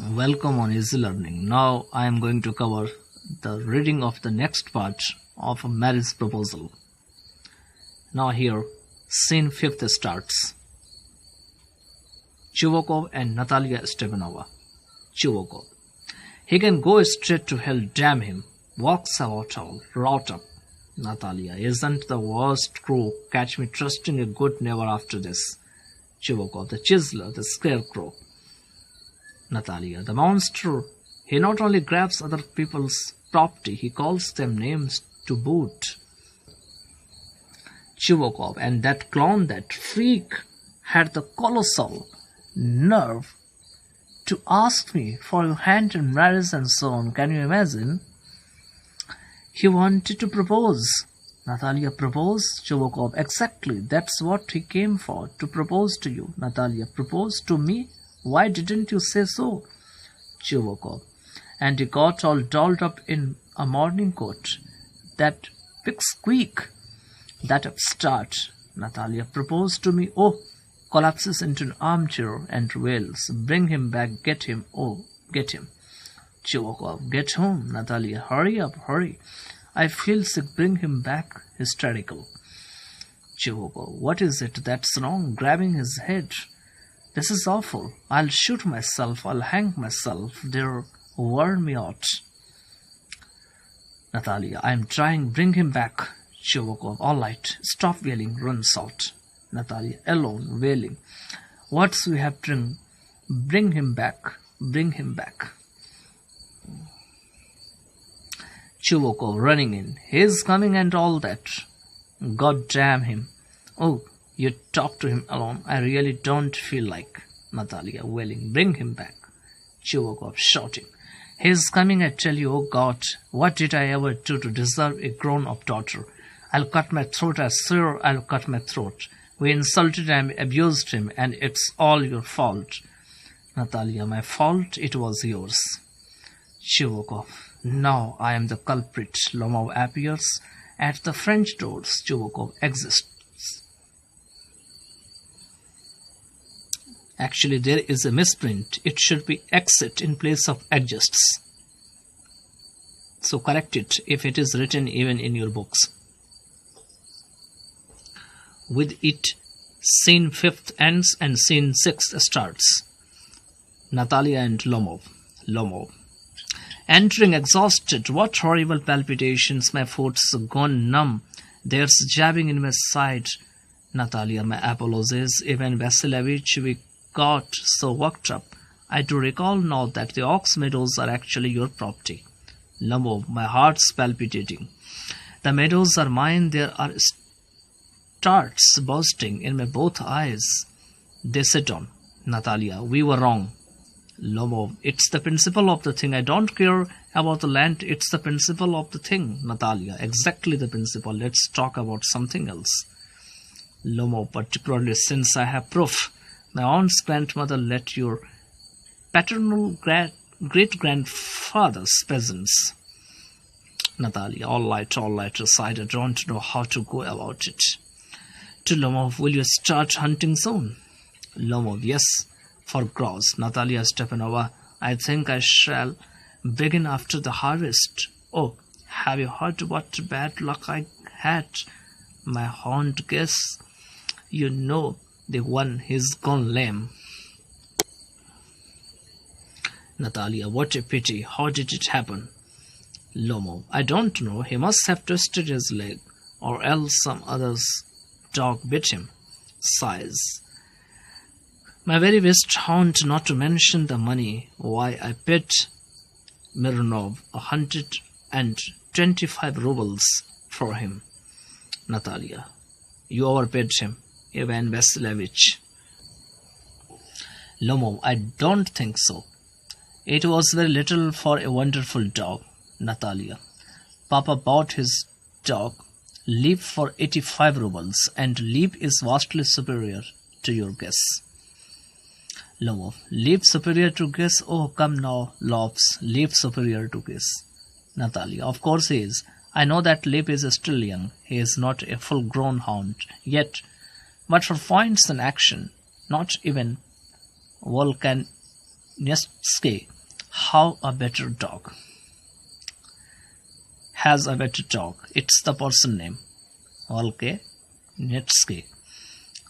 Welcome on Easy Learning. Now I am going to cover the reading of the next part of a marriage proposal. Now here, scene 5th starts. Chuvakov and Natalia Stepanova. Chuvakov. He can go straight to hell, damn him. Walks about all, wrought up. Natalia. Isn't the worst crew. Catch me trusting a good neighbor after this. Chuvakov. The chiseler, the scarecrow. Natalia. The monster. He not only grabs other people's property, he calls them names to boot. Chuvakov. And that clown, that freak, had the colossal nerve to ask me for your hand in marriage and so on. Can you imagine? He wanted to propose. Natalia. Propose? Chuvakov. Exactly. That's what he came for, to propose to you. Natalia. Propose to me? Why didn't you say so? Chuvakov. And he got all dolled up in a morning coat. That pipsqueak, that upstart. Natalia. Propose to me? Oh, collapses into an armchair and wails. Bring him back, get him, oh, get him. Chuvakov. Get home, Natalia. Hurry up, hurry. I feel sick, bring him back, hysterical. Chuvakov. What is it that's wrong? Grabbing his head. This is awful. I'll shoot myself, I'll hang myself. They'll wear me out. Natalia. I'm trying, bring him back. Chuvakov. All right, stop wailing, runs out. Natalia. Alone, wailing. What's we have done? Bring him back, bring him back. Chuvakov running in. He's coming and all that. God damn him. Oh, you talk to him alone. I really don't feel like. Natalia wailing. Bring him back. Chuvakov shouting. He's coming, I tell you. Oh God, what did I ever do to deserve a grown-up daughter? I'll cut my throat, I swear I'll cut my throat. We insulted and abused him, and it's all your fault. Natalia. My fault? It was yours. Chuvakov. Now I am the culprit. Lomov appears at the French doors. Chuvakov exists. Actually, there is a misprint. It should be exit in place of exists. So correct it if it is written even in your books. With it, scene 5th ends and scene 6th starts. Natalia and Lomov. Lomov. Entering exhausted. What horrible palpitations. My foot's gone numb. There's jabbing in my side. Natalia. My apologies. Ivan Vasilievich, we got so worked up. I do recall now that the ox meadows are actually your property. Lomov. My heart's palpitating. The meadows are mine. There are starts bursting in my both eyes. They sit on. Natalia. We were wrong. Lomov. It's the principle of the thing. I don't care about the land. It's the principle of the thing. Natalia. Exactly the principle. Let's talk about something else. Lomov. Particularly since I have proof. My aunt's grandmother let your paternal great-grandfather's peasants. Natalia. All right, aside. I don't know how to go about it. To Lomov. Will you start hunting soon? Lomov. Yes. For grouse. Natalia Stepanova. I think I shall begin after the harvest. Oh, have you heard what bad luck I had? My horned guess. You know, the one, he's gone lame. Natalia. What a pity. How did it happen? Lomov. I don't know. He must have twisted his leg, or else some other's dog bit him. Sighs. My very best hound, not to mention the money. Why, I paid Mironov 125 rubles for him. Natalia. You overpaid him, Ivan Vasilievich. Lomov. I don't think so. It was very little for a wonderful dog. Natalia. Papa bought his dog, Leap, for 85 rubles, and Leap is vastly superior to your guess. Lomov. Leap superior to guess? Oh, come now, Loves. Leap superior to guess. Natalia. Of course he is. I know that Leap is still young. He is not a full-grown hound yet. But for points and action, not even Volkanovski How a better dog has a better dog. It's the person name. Okay, Netsky.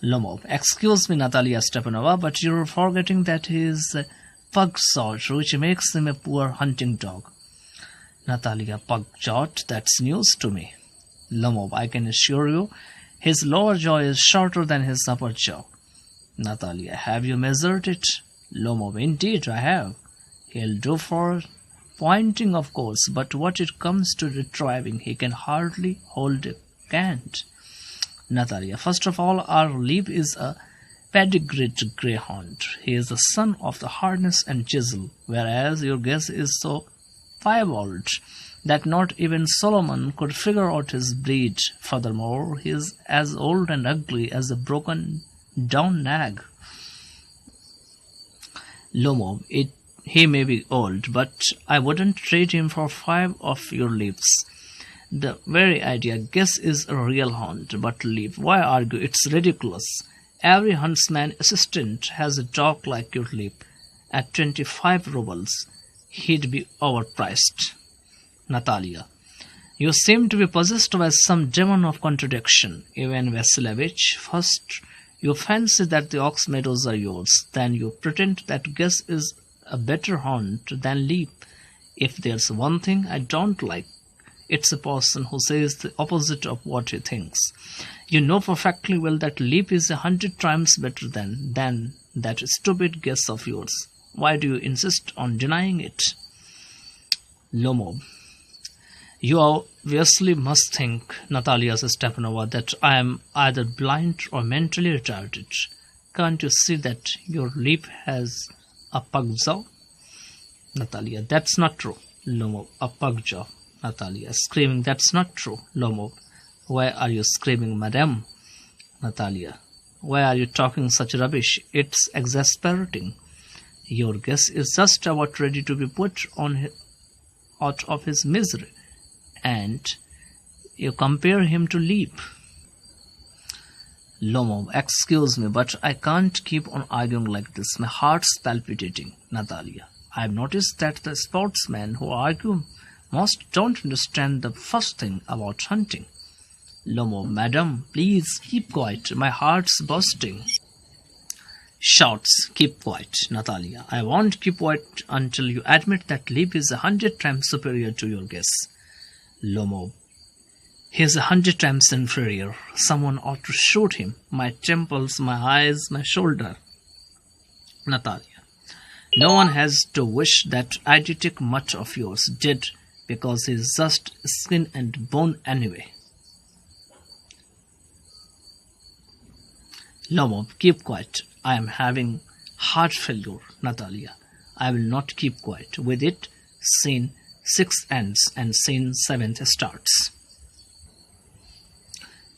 Lomov. Excuse me, Natalia Stepanova, but you're forgetting that he is a pug-sort, which makes him a poor hunting dog. Natalia. Pug-jot? That's news to me. Lomov. I can assure you, his lower jaw is shorter than his upper jaw. Natalia. Have you measured it? Lomov. Indeed, I have. He'll do for pointing, of course, but what it comes to retrieving, he can hardly hold a cant. Natalia. First of all, our Leap is a pedigreed greyhound. He is the son of the harness and chisel, whereas your guess is so piebald that not even Solomon could figure out his breed. Furthermore, he is as old and ugly as a broken down nag. Lomov. He may be old, but I wouldn't trade him for 5 of your Leaps. The very idea. Guess is a real hound, but Leap. Why argue? It's ridiculous. Every huntsman assistant has a dog like your Leap. At 25 rubles, he'd be overpriced. Natalia. You seem to be possessed by some demon of contradiction. Ivan Vasilevich, first you fancy that the ox meadows are yours, then you pretend that Guess is a better hound than Leap. If there's one thing I don't like, it's a person who says the opposite of what he thinks. You know perfectly well that Leap is 100 times better than that stupid guess of yours. Why do you insist on denying it? Lomov. You obviously must think, Natalia Stepanova, that I am either blind or mentally retarded. Can't you see that your Leap has a pug jaw? Natalia. That's not true. Lomov. A pug jaw. Natalia. Screaming. That's not true. Lomov. Why are you screaming, madame? Natalia. Why are you talking such rubbish? It's exasperating. Your guess is just about ready to be put out of his misery, and you compare him to Leap. Lomov. Excuse me, but I can't keep on arguing like this. My heart's palpitating. Natalia. I've noticed that the sportsmen who argue most don't understand the first thing about hunting. Lomov. Madam, please keep quiet. My heart's bursting. Shouts. Keep quiet. Natalia. I won't keep quiet until you admit that Leap is 100 times superior to your guess. Lomov. He is 100 times inferior. Someone ought to shoot him. My temples, my eyes, my shoulder. Natalia. No one has to wish that idiotic mutt of yours dead, because he is just skin and bone anyway. Lomov. Keep quiet. I am having heart failure. Natalia. I will not keep quiet. With it, scene 6 ends and scene 7 starts.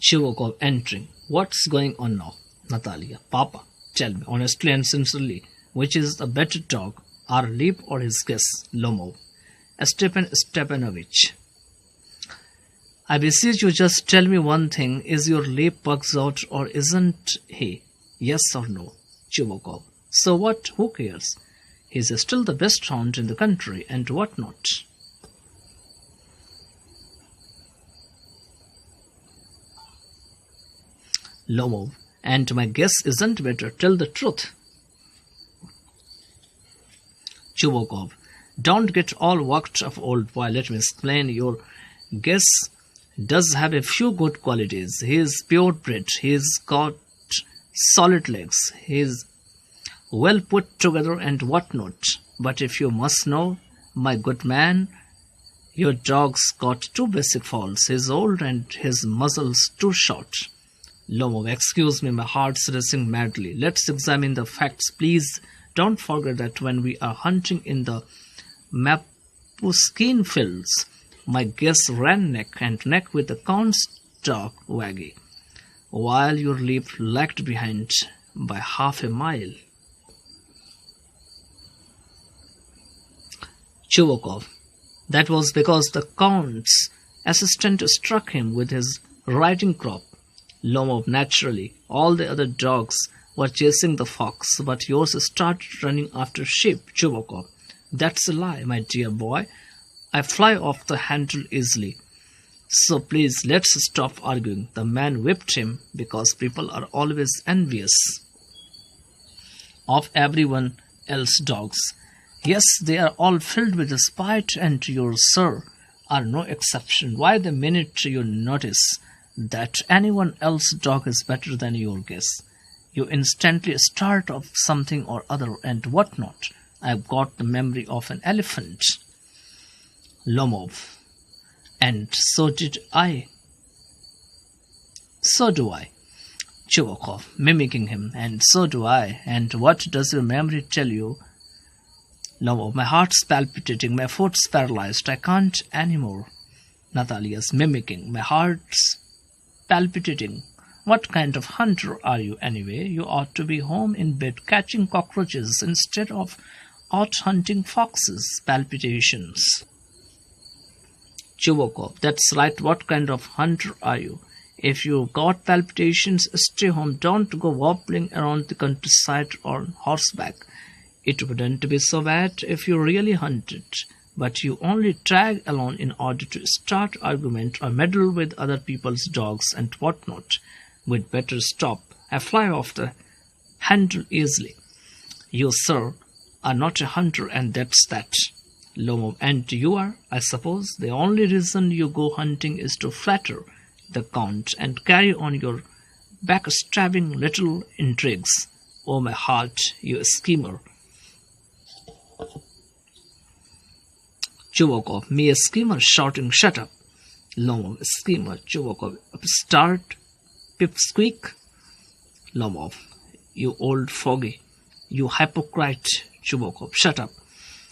Chivokov entering. What's going on now? Natalia. Papa, tell me honestly and sincerely, which is the better dog, our Leap or his guess? Lomov. Stepan Stepanovich. I beseech you, just tell me one thing. Is your Leap pugs out or isn't he? Yes or no? Chivokov. So what? Who cares? He's still the best hound in the country, and what not? Lomov. And my guess isn't better. Tell the truth. Chivokov. Don't get all worked up, old boy. Let me explain. Your guess does have a few good qualities. He is purebred. He's got solid legs. He's well put together and whatnot. But if you must know, my good man, your dog's got 2 basic faults. He's old and his muzzle's too short. Lomov. Excuse me, my heart's racing madly. Let's examine the facts, please. Don't forget that when we are hunting in the Mapuskin fields, my guess ran neck and neck with the cornstalk waggy, while your Leap lagged behind by half a mile. Chivokov. That was because the Count's assistant struck him with his riding crop. Lomov. Naturally, all the other dogs were chasing the fox, but yours started running after sheep. Chivokov. That's a lie, my dear boy. I fly off the handle easily. So please, let's stop arguing. The man whipped him because people are always envious of everyone else's dogs. Yes, they are all filled with spite, and yours, sir, are no exception. Why, the minute you notice that anyone else's dog is better than your guess, you instantly start of something or other and what not. I've got the memory of an elephant. Lomov. And so did I. So do I. Chivokov, mimicking him. And so do I. And what does your memory tell you? Lomov, my heart's palpitating, my foot's paralyzed, I can't anymore. Natalia's mimicking, my heart's palpitating. What kind of hunter are you anyway? You ought to be home in bed catching cockroaches instead of out hunting foxes. Palpitations. Chivokov, that's right. What kind of hunter are you? If you got palpitations, stay home. Don't go wobbling around the countryside on horseback. It wouldn't be so bad if you really hunted, but you only tag along in order to start argument or meddle with other people's dogs and whatnot. We'd better stop. I fly off the handle easily. You, sir, are not a hunter, and that's that. Lomov, and you are, I suppose. The only reason you go hunting is to flatter the count and carry on your backstabbing little intrigues. Oh, my heart, you schemer. Chivokov, me a schemer, shouting, shut up. Lomov, a schemer. Chivokov, upstart, pipsqueak. Lomov, you old fogey, you hypocrite. Chivokov, shut up,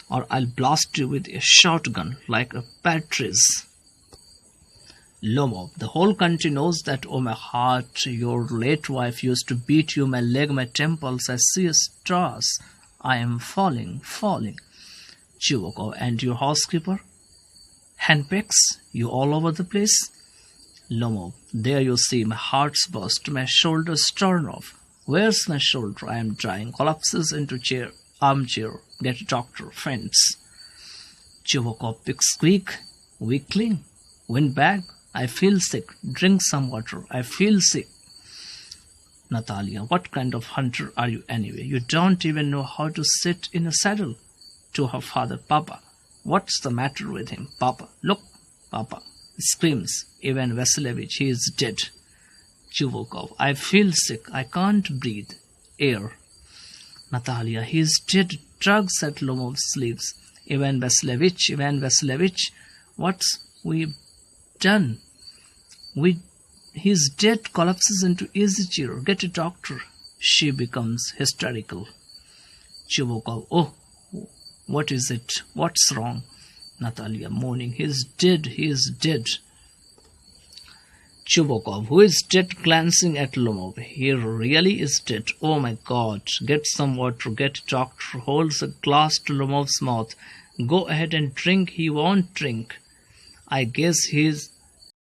or I'll blast you with a shotgun like a partridge. Lomov, the whole country knows that. Oh, my heart, your late wife used to beat you, my leg, my temples. I see stars. I am falling, falling. Chivokov, and your housekeeper? Handpecks, you all over the place? Lomov, there you see, my heart's burst, my shoulders torn off. Where's my shoulder? I am dying. Collapses into chair, armchair. Get a doctor, friends. Chivokov, pipsqueak, weakling, windbag. I feel sick. Drink some water. I feel sick. Natalia, what kind of hunter are you anyway? You don't even know how to sit in a saddle. To her father, Papa, what's the matter with him? Papa, look, Papa, screams. Ivan Vasilievich, he is dead. Chivokov, I feel sick. I can't breathe. Air. Natalia, he is dead. Drugs at Lomov's sleeves. Ivan Vasilievich, what's we done? He's dead. Collapses into easy chair. Get a doctor. She becomes hysterical. Chivokov, oh, what is it? What's wrong? Natalia, moaning, he is dead. Chivokov, who is dead, glancing at Lomov. He really is dead. Oh my God. Get some water. Get a doctor. Holds a glass to Lomov's mouth. Go ahead and drink. He won't drink. I guess he's